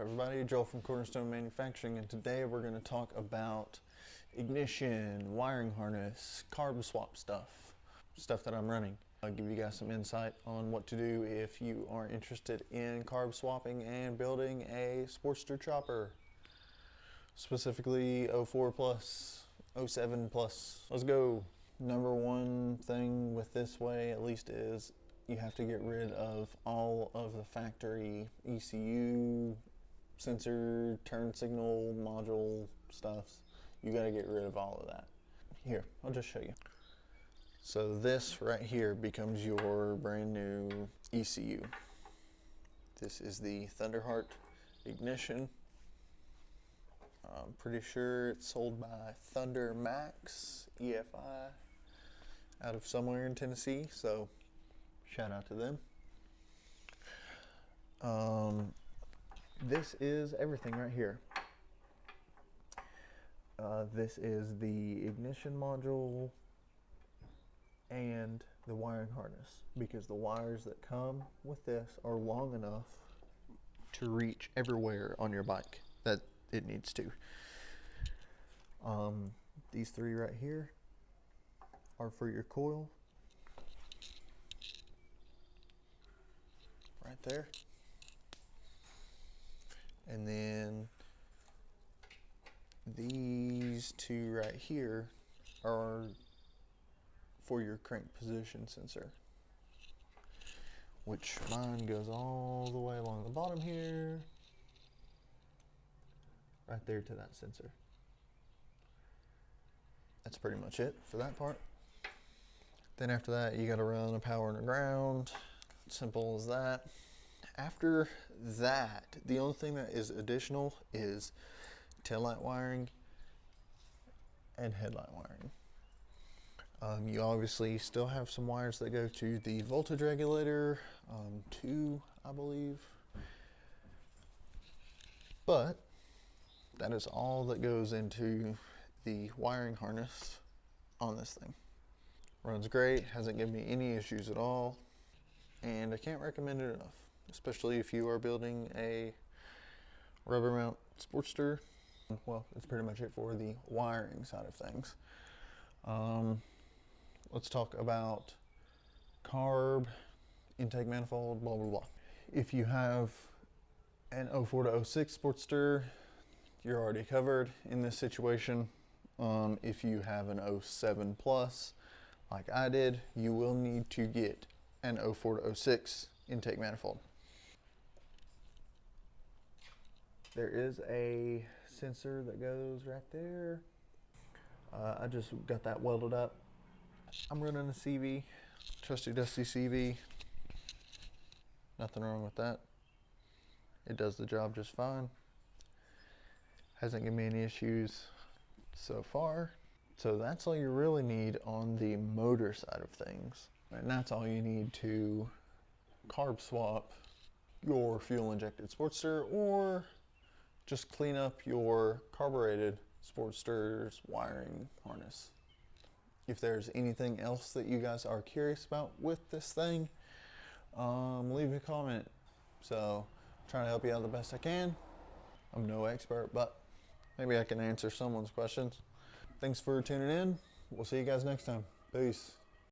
Everybody, Joel from Cornerstone Manufacturing, and today we're going to talk about ignition, wiring harness, carb swap stuff that I'm running. I'll give you guys some insight on what to do if you are interested in carb swapping and building a Sportster chopper, specifically 04 plus, 07 plus. Let's go. Number one thing with this way, at least, is you have to get rid of all of the factory ECU, sensor, turn signal, module stuffs. You got to get rid of all of that. Here, I'll just show you. So this right here becomes your brand new ECU. This is the Thunderheart ignition. I'm pretty sure it's sold by ThunderMax EFI out of somewhere in Tennessee, so shout out to them. This is everything right here. This is the ignition module and the wiring harness, because the wires that come with this are long enough to reach everywhere on your bike that it needs to. These three right here are for your coil. Right there. And then these two right here are for your crank position sensor, which mine goes all the way along the bottom here, right there to that sensor. That's pretty much it for that part. Then after that, you got to run a power and a ground. Simple as that. After that, the only thing that is additional is taillight wiring and headlight wiring. You obviously still have some wires that go to the voltage regulator, 2, I believe. But that is all that goes into the wiring harness on this thing. Runs great, hasn't given me any issues at all, and I can't recommend it enough, especially if you are building a Rubbermount Sportster. Well, that's pretty much it for the wiring side of things. Let's talk about carb, intake manifold, blah, blah, blah. If you have an 04 to 06 Sportster, you're already covered in this situation. If you have an 07 plus, like I did, you will need to get an 04 to 06 intake manifold. There is a sensor that goes right there. I just got that welded up. I'm running a CV, trusty dusty CV. Nothing wrong with that. It does the job just fine. Hasn't given me any issues so far. So that's all you really need on the motor side of things. And that's all you need to carb swap your fuel injected Sportster, or just clean up your carbureted Sportster's wiring harness. If there's anything else that you guys are curious about with this thing, leave a comment. So I'm trying to help you out the best I can. I'm no expert, but maybe I can answer someone's questions. Thanks for tuning in. We'll see you guys next time. Peace.